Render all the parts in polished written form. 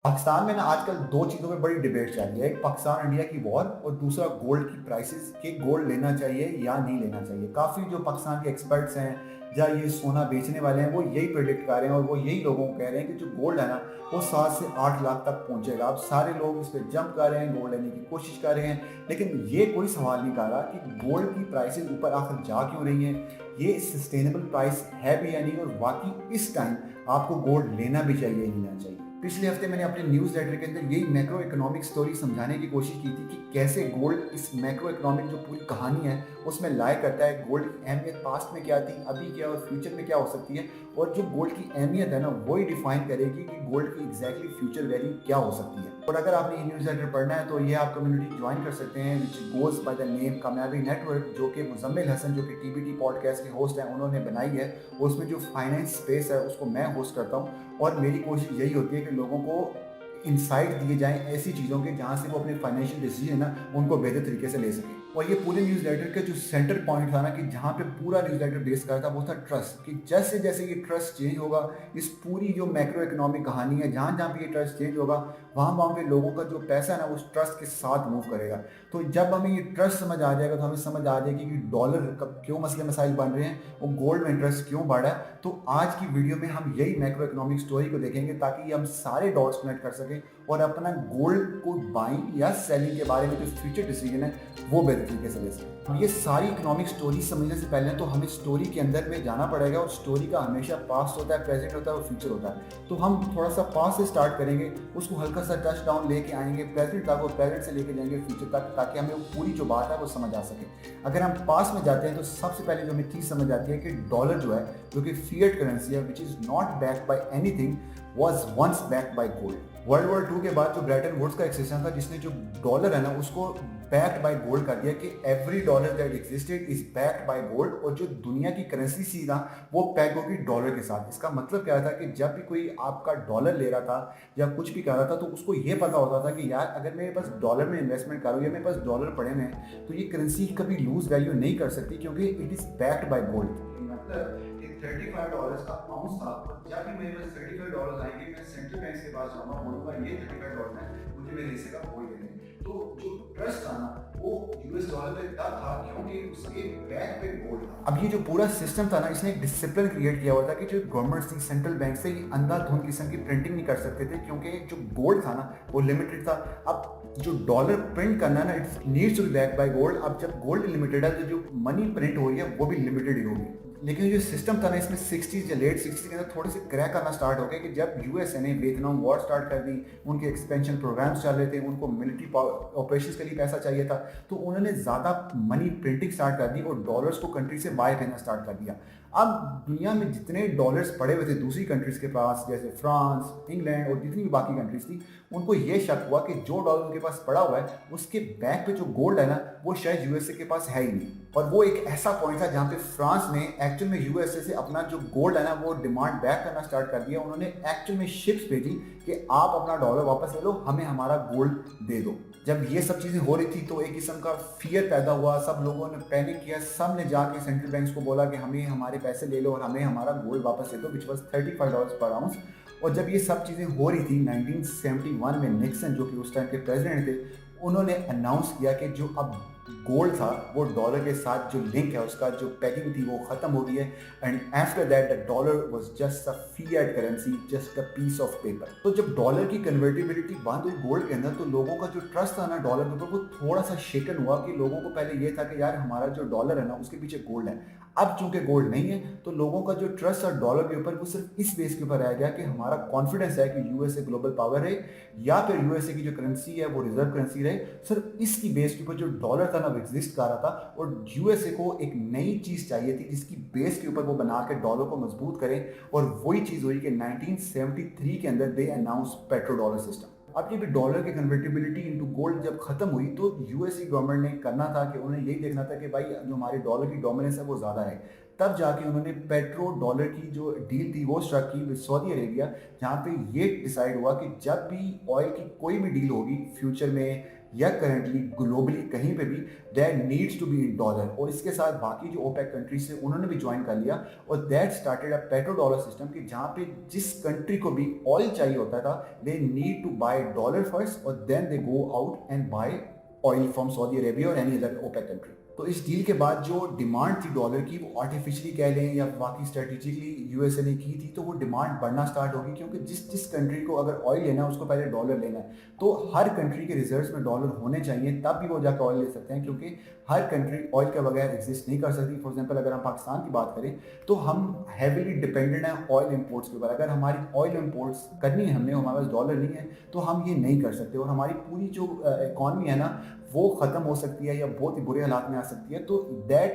पाकिस्तान में ना आजकल 2 चीज़ों पे बड़ी डिबेट चल रही है। एक पाकिस्तान इंडिया की वॉर और दूसरा गोल्ड की प्राइसेस कि गोल्ड लेना चाहिए या नहीं लेना चाहिए। काफ़ी जो पाकिस्तान के एक्सपर्ट्स हैं या ये सोना बेचने वाले हैं वो यही प्रेडिक्ट कर रहे हैं और वो यही लोगों को कह रहे हैं कि जो गोल्ड है ना वो 7 से 8 लाख तक पहुँचेगा। अब सारे लोग इस पे जंप कर रहे हैं, गोल्ड लेने की कोशिश कर रहे हैं, लेकिन ये कोई सवाल नहीं कर रहा कि गोल्ड की प्राइसेस ऊपर आखिर जा क्यों रही हैं? ये सस्टेनेबल प्राइस है भी या नहीं और वाक़ई इस टाइम आपको गोल्ड लेना भी चाहिए या नहीं लेना चाहिए? पिछले हफ्ते मैंने अपने न्यूज़ लेटर के अंदर यही मैक्रो इकोनॉमिक स्टोरी समझाने की कोशिश की थी कि कैसे गोल्ड इस मैक्रो इकोनॉमिक जो पूरी कहानी है उसमें लाया करता है। गोल्ड की अहमियत पास्ट में क्या थी, अभी क्या और फ्यूचर में क्या हो सकती है, और जो गोल्ड की अहमियत है ना वही डिफाइन करेगी कि गोल्ड की एग्जैक्टली फ्यूचर वैल्यू क्या हो सकती है। और अगर आपने ये न्यूज़ लेटर पढ़ना है तो ये आप कम्युनिटी ज्वाइन कर सकते हैं which goes by the name कामयाबी नेटवर्क, जो कि मुजम्मिल हसन जो कि टीबीटी पॉडकास्ट के होस्ट हैं उन्होंने बनाई है। उसमें जो फाइनेंस स्पेस है उसको मैं होस्ट करता हूँ और मेरी कोशिश यही होती है कि लोगों को इंसाइट दिए जाएँ ऐसी चीज़ों के जहाँ से वो अपने फाइनेंशियल डिसीजन ना उनको बेहतर तरीके से ले सकें। और ये पूरे न्यूज़ लेटर का जो सेंटर पॉइंट था ना कि जहाँ पे पूरा न्यूज़ लेटर बेस करा था वो था ट्रस्ट, कि जैसे जैसे ये ट्रस्ट चेंज होगा, इस पूरी जो मैक्रो इकोनॉमिक कहानी है जहाँ जहाँ पे ये ट्रस्ट चेंज होगा वहाँ वहाँ पे लोगों का जो पैसा है ना उस ट्रस्ट के साथ मूव करेगा। तो जब हमें ये ट्रस्ट समझ आ जाएगा तो हमें समझ आ जाएगी कि डॉलर कब क्यों मसले मसाइल बन रहे हैं और गोल्ड में इंटरेस्ट क्यों बढ़ा है। तो आज की वीडियो में हम यही मैक्रो इकोनॉमिक स्टोरी को देखेंगे ताकि हम सारे डॉट्स कनेक्ट कर सकें और अपना गोल्ड को बाइंग या सेलिंग के बारे में जो फ्यूचर डिसीजन है वो बेहतर तरीके से ले सकें। अब ये सारी इकोनॉमिक स्टोरी समझने से पहले तो हमें स्टोरी के अंदर में जाना पड़ेगा, और स्टोरी का हमेशा पास्ट होता है, प्रेजेंट होता है और फ्यूचर होता है। तो हम थोड़ा सा पास्ट से स्टार्ट करेंगे, उसको हल्का सा टच डाउन लेके आएंगे प्रेजेंट तक और प्रेजेंट से लेके जाएंगे फ्यूचर तक, ताकि हमें वो पूरी जो बात है वो समझ आ सके। अगर हम पास्ट में जाते हैं तो सबसे पहले जो हमें चीज़ समझ आती है कि डॉलर जो है, जो कि फिएट करेंसी है which is not backed by anything, was once backed by gold. World war 2 के बाद जो ब्रेटन वुड्स का एक सिस्टम था जिसने जो डॉलर है ना उसको बैक्ड बाय गोल्ड कर दिया कि every dollar that existed is backed by gold, और जो दुनिया की करेंसी सी ना वो पैक होगी डॉलर के साथ। इसका मतलब क्या था कि जब भी कोई आपका डॉलर ले रहा था या कुछ भी कर रहा था तो उसको ये पता होता था कि यार अगर मेरे पास डॉलर में इन्वेस्टमेंट करूँ या मेरे पास डॉलर पड़े में तो ये करेंसी कभी लूज वैल्यू नहीं कर सकती क्योंकि it is backed by gold. मतलब $35 का आउंस था, और जब भी मेरे पास $35 आएंगे मैं सेंट्रल बैंक के पास जाऊंगा, बोलूंगा ये $35 है, मुझे मेरे हिस्से का गोल्ड दे दें। तो जो ट्रस्ट था ना वो यूएस डॉलर पे तब था क्योंकि उसके बैक पे गोल्ड था। अब ये जो पूरा सिस्टम था ना इसने एक डिसिप्लिन क्रिएट किया हुआ था कि जो गवर्नमेंट थी, सेंट्रल बैंक से ये अंधाधुंध किस्म की प्रिंटिंग नहीं कर सकते थे क्योंकि जो गोल्ड था ना वो लिमिटेड था। अब जो डॉलर प्रिंट करना ना it's needs to be back by gold. अब जब गोल्ड लिमिटेड है तो जो मनी प्रिंट हो रही है वो भी लिमिटेड ही होगी। लेकिन जो सिस्टम था ना इसमें 60s या लेट 60s के अंदर थोड़े से क्रैक करना स्टार्ट हो गया कि जब यूएसए ने वियतनाम वॉर स्टार्ट कर दी, उनके एक्सपेंशन प्रोग्राम्स चल रहे थे, उनको मिलिट्री ऑपरेशंस के लिए पैसा चाहिए था, तो उन्होंने ज़्यादा मनी प्रिंटिंग स्टार्ट कर दी और डॉलर्स को कंट्री से बाय करना स्टार्ट कर दिया। अब दुनिया में जितने डॉलर्स पड़े हुए थे दूसरी कंट्रीज के पास जैसे फ्रांस, इंग्लैंड और जितनी भी बाकी कंट्रीज थी, उनको ये शक हुआ कि जो डॉलर उनके पास पड़ा हुआ है उसके बैक पे जो गोल्ड है ना वो शायद यूएसए के पास है ही नहीं। और वो एक ऐसा पॉइंट था जहाँ पे फ्रांस ने एक्चुअल में यूएसए से अपना जो गोल्ड है ना वो डिमांड बैक करना स्टार्ट कर दिया। उन्होंने एक्चुअल में शिप्स भेजी कि आप अपना डॉलर वापस ले लो, हमें हमारा गोल्ड दे दो। जब ये सब चीज़ें हो रही थी तो एक किस्म का फियर पैदा हुआ, सब लोगों ने पैनिक किया, सब ने जाके सेंट्रल बैंक्स को बोला कि हमें हमारे पैसे ले लो और हमें हमारा गोल्ड वापस दे दो, विच वॉज $35 पर आउंस। और जब ये सब चीज़ें हो रही थी 1971 में निक्सन जो कि उस टाइम के प्रेसिडेंट थे, उन्होंने अनाउंस किया कि जो अब गोल्ड था वो डॉलर के साथ जो लिंक है उसका जो पैकिंग थी वो ख़त्म हो गई है, and after that the dollar was just a fiat currency, just a piece of paper. तो जब डॉलर की कन्वर्टिबिलिटी बंद हुई गोल्ड के अंदर तो लोगों का जो ट्रस्ट था ना डॉलर के ऊपर वो थोड़ा सा शेकन हुआ कि लोगों को पहले ये था कि यार हमारा जो डॉलर है ना उसके पीछे गोल्ड है। अब चूंकि गोल्ड नहीं है तो लोगों का जो ट्रस्ट है डॉलर के ऊपर वो सिर्फ इस बेस के ऊपर रह गया कि हमारा कॉन्फिडेंस है कि यूएसए ग्लोबल पावर है या फिर यूएसए की जो करेंसी है वो रिजर्व करेंसी रहे। सिर्फ इसकी बेस के ऊपर जो डॉलर था ना वो एग्जिस्ट कर रहा था, और यूएसए को एक नई चीज चाहिए थी जिसकी बेस के ऊपर वो बना के डॉलर को मजबूत करें, और वही चीज हुई कि 1973 के अंदर दे अनाउंस पेट्रो डॉलर सिस्टम। अब ये भी डॉलर की कन्वर्टिबिलिटी इनटू गोल्ड जब खत्म हुई तो यूएसए गवर्नमेंट ने करना था कि उन्हें यही देखना था कि भाई जो हमारे डॉलर की डोमिनेंस है वो ज़्यादा है। तब जाके उन्होंने पेट्रो डॉलर की जो डील थी वो स्ट्रक की विद सऊदी अरेबिया, जहाँ पे ये डिसाइड हुआ कि जब भी ऑयल की कोई भी डील होगी फ्यूचर में या करंटली ग्लोबली कहीं पे भी that needs to be in dollar. और इसके साथ बाकी जो ओपेक कंट्रीज थे उन्होंने भी ज्वाइन कर लिया और that started a petro dollar system कि जहाँ पे जिस कंट्री को भी ऑयल चाहिए होता था they need to buy dollar first और then they go out and buy oil from Saudi Arabia और एनी अदर ओपेक कंट्री। तो इस डील के बाद जो डिमांड थी डॉलर की वो आर्टिफिशियली कह लें या बाकी स्ट्रेटेजिकली यूएसए ने की थी, तो वो डिमांड बढ़ना स्टार्ट होगी क्योंकि जिस जिस कंट्री को अगर ऑयल लेना है उसको पहले डॉलर लेना है। तो हर कंट्री के रिजर्व्स में डॉलर होने चाहिए तब भी वो जाकर ऑयल ले सकते हैं, क्योंकि हर कंट्री ऑयल के बगैर एग्जिस्ट नहीं कर सकती। फॉर एग्जांपल अगर हम पाकिस्तान की बात करें तो हम हैवीली डिपेंडेंट हैं ऑयल इंपोर्ट्स के ऊपर। अगर हमारी ऑयल इंपोर्ट्स करनी है हमने, हमारे पास डॉलर नहीं है तो हम ये नहीं कर सकते और हमारी पूरी जो इकॉनमी है ना वो ख़त्म हो सकती है या बहुत ही बुरे हालात में आ सकती है। तो that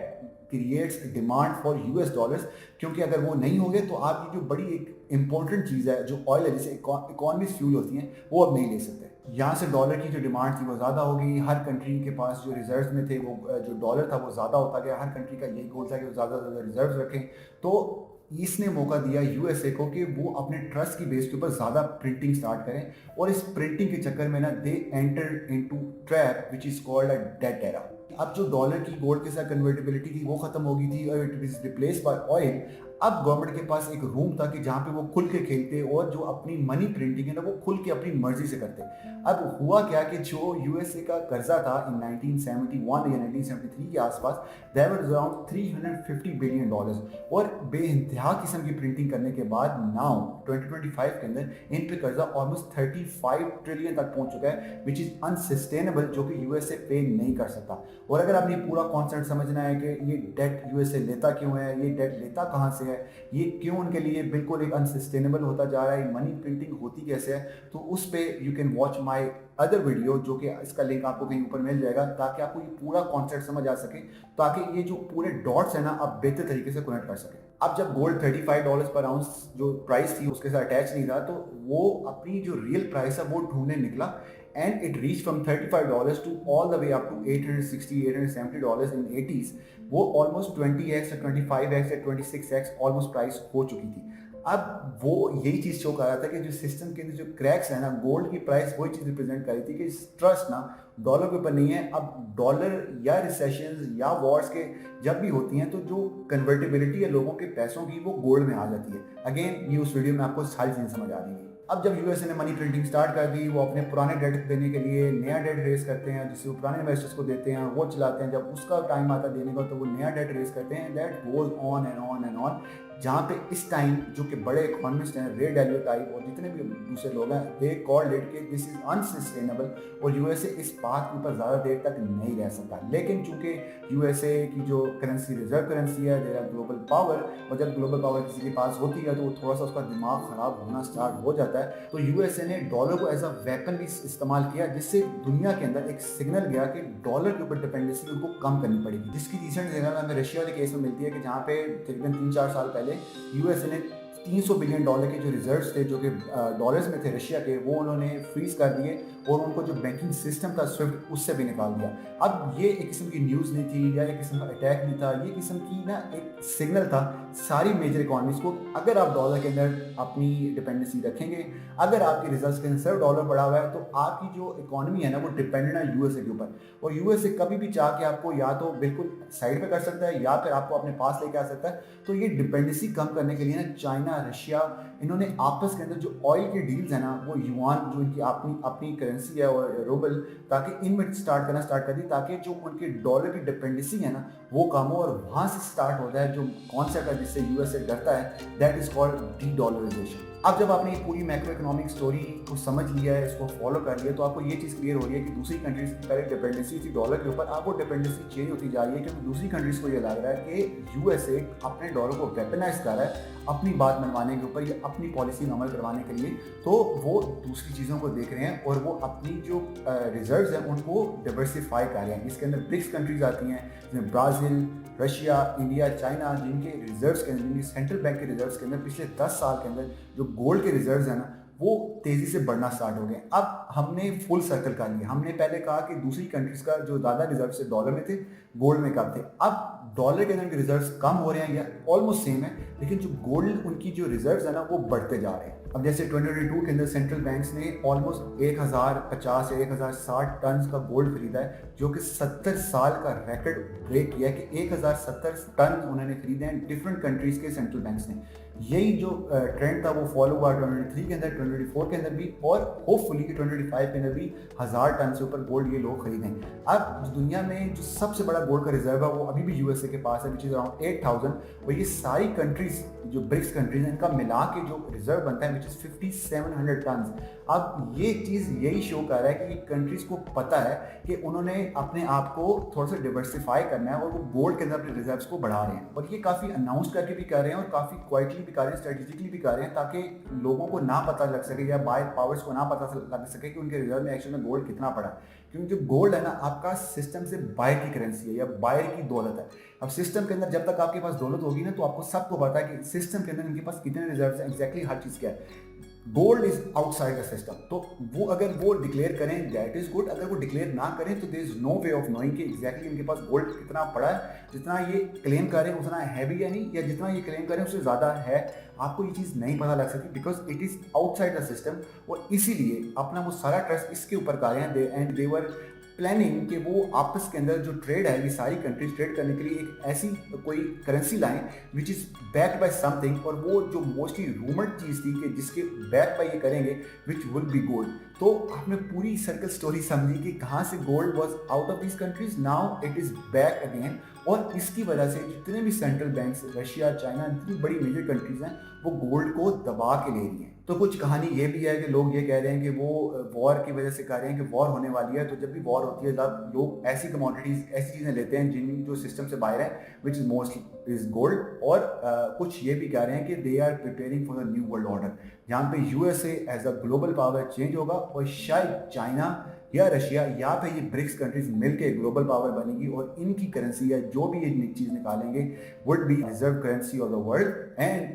creates demand for US dollars, क्योंकि अगर वो नहीं होंगे तो आपकी जो बड़ी एक इंपॉर्टेंट चीज़ है जो ऑयल है, जैसे इकॉनमी फ्यूल होती हैं, वो अब नहीं ले सकते। यहाँ से डॉलर की जो डिमांड थी वो ज़्यादा हो गई। हर कंट्री के पास जो रिजर्व्स में थे वो जो डॉलर था वो ज़्यादा होता गया। हर कंट्री का यही गोल था कि वो ज़्यादा से ज़्यादा रिजर्व्स रखें। तो इसने मौका दिया यूएसए को कि वो अपने ट्रस्ट की बेस के ऊपर ज़्यादा प्रिंटिंग स्टार्ट करें और इस प्रिंटिंग के चक्कर में ना they enter into trap which is called a debt era. अब जो डॉलर की गोल्ड के साथ कन्वर्टिबिलिटी थी वो खत्म हो गई थी और it is replace by oil. अब गवर्नमेंट के पास एक रूम था कि जहाँ पे वो खुल के खेलते और जो अपनी मनी प्रिंटिंग है ना वो खुल के अपनी मर्जी से करते। अब हुआ क्या कि जो यूएसए का कर्जा था इन 1971 या 1973 के आसपास, there was around 350 billion dollars और बेइंतहा किस्म की प्रिंटिंग करने के बाद नाउ 2025 के अंदर इन पे कर्जा ऑलमोस्ट 35 ट्रिलियन तक पहुंच चुका है विच इज अनसस्टेनेबल, जो कि यूएसए पे नहीं कर सकता। और अगर आपने पूरा कॉन्सेप्ट समझना है कि ये डेट यूएसए लेता क्यों है, ये डेट लेता कहाँ से है, ये क्यों उनके लिए बिल्कुल एक अनसस्टेनेबल होता जा रहा है, मनी प्रिंटिंग होती कैसे है, तो उस पे you can watch my other video, जो कि इसका लिंक आपको कहीं ऊपर मिल जाएगा, ताकि आपको ये पूरा कॉन्सेप्ट समझ आ सके, ताकि ये जो पूरे डॉट्स है ना आप बेहतर तरीके से कनेक्ट कर सके। अब जब गोल्ड $35 पर आउंस जो प्राइस थी उसके साथ अटैच नहीं था, तो वो अपनी जो रियल प्राइस है वो ढूंढने निकला and it reached from $35 to all the way up to $860, $870 in 80s। वो almost 20x, 25x या 26x ऑलमोस्ट प्राइस हो चुकी थी। अब वो यही चीज़ शो कर रहा था कि जो सिस्टम के अंदर जो क्रैक्स है ना, गोल्ड की प्राइस वही चीज़ रिप्रेजेंट कर रही थी कि ट्रस्ट ना डॉलर के ऊपर नहीं है। अब डॉलर या रिसेशन या वॉर्स के जब भी होती हैं तो जो कन्वर्टेबिलिटी है लोगों के पैसों की वो गोल्ड में आ जाती है। अगेन ये उस वीडियो में आपको सारी चीज़ें समझ आ रही है। अब जब यूएसए ने मनी प्रिंटिंग स्टार्ट कर दी, वो अपने पुराने डेट देने के लिए नया डेट रेस करते हैं, जिससे वो पुराने इन्वेस्टर्स को देते हैं, वो चलाते हैं। जब उसका टाइम आता है देने का तो वो नया डेट रेस करते हैं। That goes on and on and on, जहाँ पे इस टाइम जो कि बड़े इकोनॉमिस्ट हैं, रे डैलियो टाइप और जितने भी दूसरे लोग हैं, दे कॉल्ड इट कि दिस इज अनसस्टेनेबल और यूएसए इस बात के ऊपर ज़्यादा देर तक नहीं रह सकता। लेकिन चूंकि यूएसए की जो करेंसी रिजर्व करेंसी है, देयर आर ग्लोबल पावर, और जब ग्लोबल पावर किसी के पास होती है तो थोड़ा सा उसका दिमाग ख़राब होना स्टार्ट हो जाता है। तो यूएसए ने डॉलर को एज अ वेपन भी इस्तेमाल किया, जिससे दुनिया के अंदर एक सिग्नल गया कि डॉलर के ऊपर डिपेंडेंसी उनको कम करनी पड़ेगी। जिसकी रिसेंट सिग्नल हमें रशिया के केस में मिलती है कि जहाँ पे तकरीबन 3-4 साल पहले यूएसए ने $300 बिलियन के जो रिजर्व्स थे जो कि डॉलर्स में थे रशिया के, वो उन्होंने फ्रीज कर दिए और उनको जो बैंकिंग सिस्टम था स्विफ्ट उससे भी निकाल दिया। अब ये एक किस्म की न्यूज़ नहीं थी या एक किस्म का अटैक नहीं था, ये किस्म की ना एक सिग्नल था सारी मेजर इकॉनमीज को। अगर आप डॉलर के अंदर अपनी डिपेंडेंसी रखेंगे, अगर आपके रिजल्ट के अंदर सिर्फ डॉलर पड़ा हुआ है, तो आपकी जो इकॉनमी है ना वो डिपेंडेंट है यूएसए के ऊपर। और यूएसए कभी भी चाह के आपको या तो बिल्कुल साइड पे कर सकता है या फिर आपको अपने पास लेके आ सकता है। तो ये डिपेंडेंसी कम करने के लिए ना चाइना, रशिया, इन्होंने आपस के अंदर जो ऑयल के डील्स है ना वो युआन जो इनकी अपनी अपनी करेंसी है और रूबल, ताकि इनमें स्टार्ट कर दी, ताकि जो उनके डॉलर की डिपेंडेंसी है ना वो कम हो। और वहाँ से स्टार्ट होता है जो कॉन्सेप्ट है जिससे यूएसए डरता है, that is called de dollarization. अब जब आपने पूरी मैक्रो इकोनॉमिक स्टोरी को समझ लिया है, इसको फॉलो कर लिया, तो आपको ये चीज़ क्लियर हो रही है कि दूसरी कंट्रीज की पहले डिपेंडेंसी थी डॉलर के ऊपर, अब वो डिपेंडेंसी चेंज होती जा रही है, क्योंकि दूसरी कंट्रीज को ये लग रहा है कि यूएसए अपने डॉलर को वेपनाइज कर रहा है अपनी बात मनवाने के ऊपर या अपनी पॉलिसी में अमल करवाने के लिए। तो वो दूसरी चीज़ों को देख रहे हैं और वो अपनी जो रिजर्व्स हैं उनको डाइवर्सिफाई कर रहे हैं। इसके अंदर ब्रिक्स कंट्रीज आती हैं, जिसमें ब्राज़ील, रशिया, इंडिया, चाइना, जिनके रिजर्व्स के अंदर, जिनके सेंट्रल बैंक के रिजर्व्स के अंदर पिछले 10 साल के अंदर जो गोल्ड के रिजर्व्स हैं ना वो तेज़ी से बढ़ना स्टार्ट हो गए। अब हमने फुल सर्कल कर लिया। हमने पहले कहा कि दूसरी कंट्रीज़ का जो ज़्यादा रिजर्व्स थे डॉलर में थे, गोल्ड में कम थे। अब डॉलर के अंदर के रिजर्व्स कम हो रहे हैं या ऑलमोस्ट सेम है, लेकिन जो गोल्ड उनकी जो रिजर्व्स है ना वो बढ़ते जा रहे हैं। अब जैसे 2022 के अंदर सेंट्रल बैंक्स ने ऑलमोस्ट 1050 या 1060 टन का गोल्ड खरीदा है, जो कि 70 साल का रिकॉर्ड ब्रेक किया है कि 1070 टन उन्होंने खरीदे हैं डिफरेंट कंट्रीज के सेंट्रल बैंक्स ने। यही जो ट्रेंड था वो फॉलो हुआ 2023 के अंदर, 2024 के अंदर भी, और होपफुली कि 2025 के अंदर भी 1000 टन से ऊपर गोल्ड ये लोग खरीदें। अब दुनिया में जो सबसे बड़ा गोल्ड का रिजर्व है वो अभी भी यूएसए के पास है, विच इज अराउंड 8000। और ये सारी कंट्रीज जो ब्रिक्स कंट्रीज हैं इनका मिला के जो रिजर्व बनता है विच इज 5700 टन। अब ये चीज़ यही शो कर रहा है कि कंट्रीज को पता है कि उन्होंने अपने आप को थोड़ा सा डिवर्सिफाई करना है और वो गोल्ड के अंदर अपने रिजर्व्स को बढ़ा रहे हैं, और ये काफ़ी अनाउंस करके भी कर रहे हैं और काफ़ी क्वाइटली भी कर रहे हैं, स्ट्रेटेजिकली भी कर रहे हैं, ताकि लोगों को ना पता लग सके या बायर पावर्स को ना पता लग सके कि उनके रिजर्व में एक्चुअली में गोल्ड कितना पड़ा। क्योंकि जो गोल्ड है ना आपका सिस्टम से बायर की करेंसी है या बायर की दौलत है। अब सिस्टम के अंदर जब तक आपके पास दौलत होगी ना तो आपको सबको पता है कि सिस्टम के अंदर इनके पास कितने रिजर्व हैं, एग्जैक्टली हर चीज़ क्या है। Gold is outside the system, तो वो अगर वो डिक्लेयर करें दैट इज गुड, अगर वो डिक्लेयर ना करें तो there is no way of knowing कि एग्जैक्टली इनके पास गोल्ड कितना पड़ा है। जितना ये क्लेम करें उतना है भी या नहीं, या जितना ये क्लेम करें उससे ज़्यादा है, आपको ये चीज़ नहीं पता लग सकती because it is outside the system. और इसीलिए अपना वो सारा ट्रस्ट इसके ऊपर कर रहे हैं एंड दे वर प्लानिंग कि वो आपस के अंदर जो ट्रेड है ये सारी कंट्रीज ट्रेड करने के लिए एक ऐसी कोई करेंसी लाएं which is backed by something, और वो जो मोस्टली रूमर्ड चीज़ थी कि जिसके बैक बाय ये करेंगे विच विल बी गोल्ड। तो आपने पूरी सर्कल स्टोरी समझी कि कहाँ से gold was out of these countries, now it is back again. और इसकी वजह से जितने भी सेंट्रल बैंक्स, रशिया, चाइना, जितनी बड़ी मेजर कंट्रीज हैं वो गोल्ड को दबा के ले रही हैं। तो कुछ कहानी ये भी है कि लोग ये कह रहे हैं कि वो वॉर की वजह से कह रहे हैं कि वॉर होने वाली है, तो जब भी वॉर होती है तब लोग ऐसी कमोडिटीज़, ऐसी चीज़ें लेते हैं जिन जो सिस्टम से बाहर है, which is mostly is gold. और कुछ ये भी कह रहे हैं कि they are preparing for the new world order, जहाँ पे USA as a global power change होगा और शायद चाइना या रशिया या फिर ये ब्रिक्स कंट्रीज मिलके ग्लोबल पावर बनेगी, और इनकी करेंसी या जो भी ये चीज़ निकालेंगे would be reserve currency of the world. And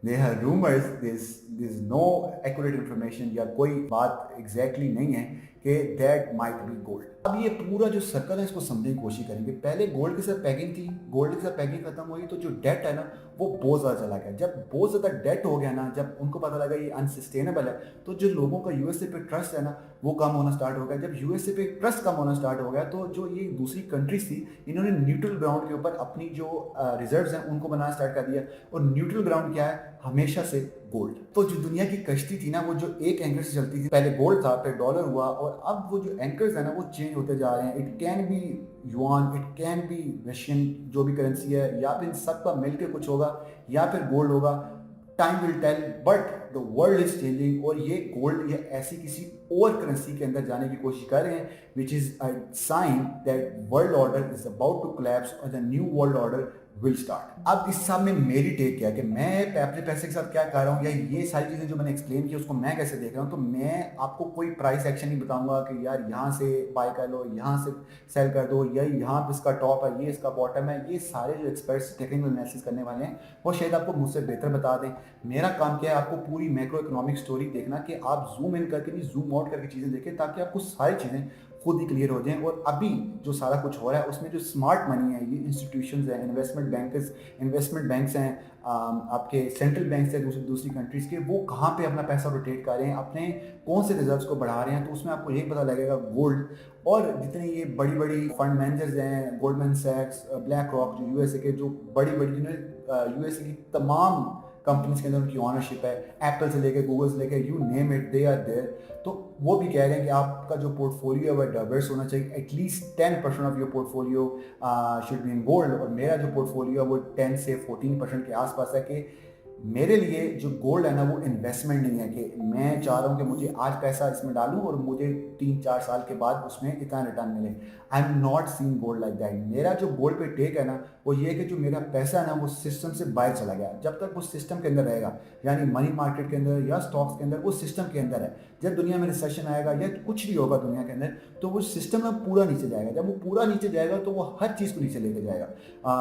there are rumors, there's no accurate information या कोई बात एग्जैक्टली नहीं है कि that might be gold। अब ये पूरा जो सर्कल है इसको समझने की कोशिश करेंगे। पहले गोल्ड के साथ पैकिंग थी, गोल्ड के साथ पैकिंग खत्म हुई तो जो डेट है ना वो बहुत ज़्यादा चला गया। जब बहुत ज़्यादा डेट हो गया ना, जब उनको पता लगा ये अनसस्टेनेबल है, तो जो लोगों का यूएसए पे ट्रस्ट है ना वो कम होना स्टार्ट हो गया। जब यूएसए पे ट्रस्ट कम होना स्टार्ट हो गया तो जो ये दूसरी कंट्रीज थी इन्होंने न्यूट्रल ग्राउंड के ऊपर अपनी जो रिजर्व्स हैं उनको बनाना स्टार्ट कर दिया। और न्यूट्रल ग्राउंड क्या है? हमेशा से गोल्ड। तो जो दुनिया की कश्ती थी ना वो जो एक एंकर से चलती थी, पहले गोल्ड था फिर डॉलर हुआ, और अब वो जो एंकर्स है ना वो चेंज होते जा रहे हैं। It can be yuan, it can be Russian जो भी करेंसी है, या फिर इन सब का मिलकर कुछ होगा या फिर गोल्ड होगा। Time will tell, but the world is changing, और ये गोल्ड या ऐसी किसी और करेंसी के अंदर जाने की कोशिश कर रहे हैं which is a sign that world order is about to collapse और the new world order will start. अब इस सब में मेरी टेक क्या है कि मैं अपने पैसे के साथ क्या कर रहा हूँ, या ये सारी चीज़ें जो मैंने एक्सप्लेन की उसको मैं कैसे देख रहा हूँ। तो मैं आपको कोई प्राइस एक्शन नहीं बताऊंगा कि यार यहाँ से बाय कर लो, यहाँ से सेल कर दो, या यहाँ पे इसका टॉप है, ये इसका बॉटम है। ये सारे जो एक्सपर्ट्स टेक्निकल एनालिसिस करने वाले हैं वो शायद आपको मुझसे बेहतर बता दें। मेरा काम क्या है आपको पूरी मैक्रो इकोनॉमिक स्टोरी देखना, कि आप जूम इन करके नहीं जूम आउट करके चीज़ें देखें, ताकि आपको सारी चीज़ें खुद ही क्लियर हो जाएं। और अभी जो सारा कुछ हो रहा है उसमें जो स्मार्ट मनी है, ये इंस्टीट्यूशंस हैं, इन्वेस्टमेंट बैंक्स हैं, आपके सेंट्रल बैंक्स हैं दूसरी कंट्रीज़ के, वो कहाँ पे अपना पैसा रोटेट कर रहे हैं, अपने कौन से रिजर्व्स को बढ़ा रहे हैं। तो उसमें आपको यही पता लगेगा गोल्ड। और जितने ये बड़ी बड़ी फंड मैनेजर्स हैं, गोल्डमैन सैक्स, ब्लैक रॉक, जो यूएसए के जो बड़ी जिन्होंने यूएसए की तमाम कंपनीज के अंदर उनकी ऑनरशिप है, एप्पल से लेके गूगल से लेके you name it they are there. तो वो भी कह रहे हैं कि आपका जो पोर्टफोलियो है वो डाइवर्स होना चाहिए, at least 10% of your portfolio should be in gold. और मेरा जो पोर्टफोलियो है वो 10 से 14% के आसपास है। कि मेरे लिए जो गोल्ड है ना वो इन्वेस्टमेंट नहीं है कि मैं चाह रहा हूँ कि मुझे आज पैसा इसमें डालूं और मुझे 3-4 साल के बाद उसमें इतना रिटर्न मिले। I am not seeing gold like that. मेरा जो गोल्ड पे टेक है ना वो ये है कि जो मेरा पैसा है ना वो सिस्टम से बाहर चला गया। जब तक वो सिस्टम के अंदर रहेगा, यानी मनी मार्केट के अंदर या स्टॉक्स के अंदर, वो सिस्टम के अंदर है। जब दुनिया में रिसेशन आएगा या कुछ भी होगा दुनिया के अंदर, तो वो सिस्टम में पूरा नीचे जाएगा। जब वो पूरा नीचे जाएगा तो वो हर चीज़ को नीचे लेके जाएगा।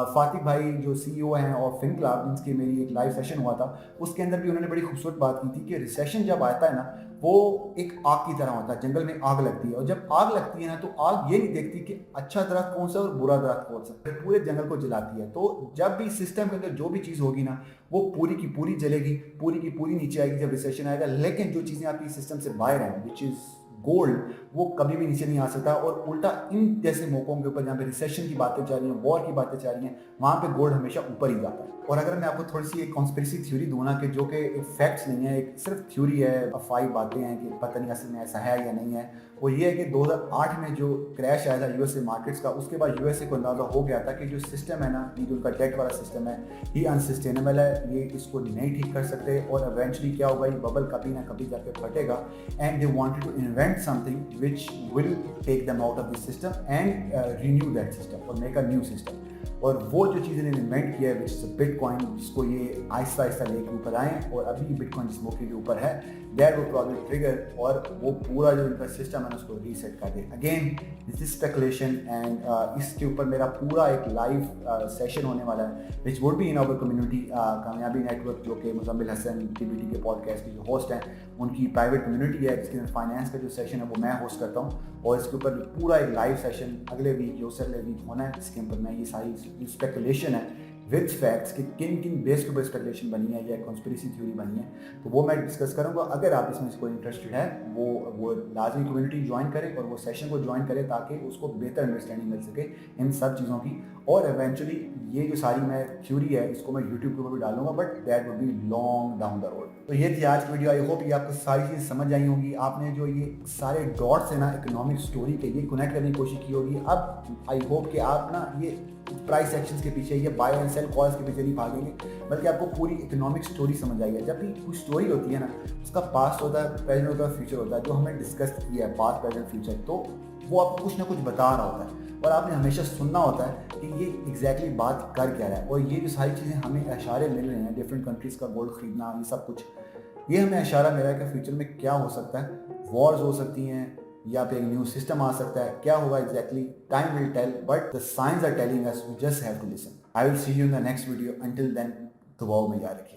फातिक भाई जो CEO हैं और फिनक्लब, जिनकी मेरी एक लाइव सेशन हुआ हुआ था, उसके अंदर भी उन्होंने बड़ी खूबसूरत बात की थी कि रिसेशन जब आता है ना, वो एक आग की तरह होता है, जंगल में आग लगती है, और जब आग लगती है ना तो आग ये नहीं देखती कि अच्छा दरख्त कौन सा और बुरा दरख्त कौन सा, पूरे जंगल को जलाती है। तो जब भी सिस्टम के अंदर जो भी चीज़ होगी ना, वो पूरी की पूरी जलेगी, पूरी की पूरी नीचे आएगी जब रिसेशन आएगा। लेकिन जो चीज़ें आपकी सिस्टम से बाहर हैं, विच इज़ गोल्ड, वो कभी भी नीचे नहीं आ सकता। और उल्टा इन जैसे मौकों के ऊपर जहाँ पे रिसेशन की बातें चल रही हैं, वॉर की बातें चल रही हैं, वहाँ पे गोल्ड हमेशा ऊपर ही जाता है। और अगर मैं आपको थोड़ी सी एक कॉन्स्पिरेसी थ्योरी दूँ ना, कि जो कि एक फैक्ट्स नहीं है, एक सिर्फ थ्योरी है, अफवाही बातें हैं कि पता नहीं असल में ऐसा है या नहीं है, वो ये है कि 2008 में जो क्रैश आया था यूएसए मार्केट्स का, उसके बाद यूएसए को अंदाज़ा हो गया था कि जो सिस्टम है ना, ये जो उनका डेट वाला सिस्टम है, ये अनसस्टेनेबल है, ये इसको नहीं ठीक कर सकते, और इवेंचुअली क्या होगा, ये बबल कभी ना कभी जाके फटेगा। And they wanted to invent something which will take them out of this system and renew that system और मेक अ न्यू सिस्टम। और वो जो चीज़ इन्होंने इन्वेंट किया है, विच इज़ बिटकॉइन, जिसको ये आहिस्ता आहिस्ता लेके ऊपर आए, और अभी बिटकॉइन जिस मौके के ऊपर है, दैट वो प्रॉब्लम ट्रिगर, और वो पूरा जो इनका सिस्टम है ना, उसको रीसेट कर दे। Again this is speculation, and इसके ऊपर मेरा पूरा एक लाइव सेशन होने वाला है, which would be in our community कामयाबी नेटवर्क, जो कि मुज़म्मिल हसन TBT के पॉडकास्ट के जो होस्ट हैं, उनकी प्राइवेट कम्युनिटी है, जिसके अंदर फाइनेंस का जो सेशन है वो मैं होस्ट करता हूँ। और इसके ऊपर पूरा एक लाइव सेशन अगले वीक या उससे अगले वीक होना है, जिसके ऊपर मैं ये सारी स्पेकुलेशन है विद फैक्ट्स कि किन किन बेस के ऊपर स्पेकुलेशन बनी है या कॉन्स्पिरेसी थ्योरी बनी है, तो वो मैं डिस्कस करूँगा। अगर आप इसमें से कोई इंटरेस्टेड है, वो लाजमी कम्युनिटी ज्वाइन करें और वो सेशन को ज्वाइन करें, ताकि उसको बेहतर अंडरस्टैंडिंग मिल सके इन सब चीज़ों की। और इवेंचुअली ये जो सारी मैं थ्योरी है, इसको मैं यूट्यूब के ऊपर भी डालूंगा, but that would be long down the road. तो ये थी आज की वीडियो। आई होप ये आपको सारी चीज़ समझ आई होंगी। आपने जो ये सारे डॉट्स है ना इकोनॉमिक स्टोरी के, ये कनेक्ट करने की कोशिश की होगी। अब आई होप कि आप ना ये प्राइस एक्शंस के पीछे, ये बाय एंड सेल कॉल्स के पीछे नहीं भागेंगे, बल्कि आपको पूरी इकोनॉमिक स्टोरी समझ आई है। जब भी कोई स्टोरी होती है ना, उसका पास्ट होता है, प्रेजेंट होता है, फ्यूचर होता है। जो हमने डिस्कस किया है पास्ट, प्रेजेंट, फ्यूचर, तो वो आपको कुछ ना कुछ बता रहा होता है, और आपने हमेशा सुनना होता है कि ये एग्जैक्टली बात कर क्या रहा है। और ये जो सारी चीज़ें हमें इशारे मिल रहे हैं, डिफरेंट कंट्रीज़ का गोल्ड खरीदना, ये सब कुछ, ये हमें इशारा मिल रहा है कि फ्यूचर में क्या हो सकता है। वॉर्स हो सकती हैं, या फिर एक न्यू सिस्टम आ सकता है। क्या होगा exactly, time will tell, but the science are telling us, we just have to listen. I will see you in the next video. Until then, दुआओं में याद रखिए।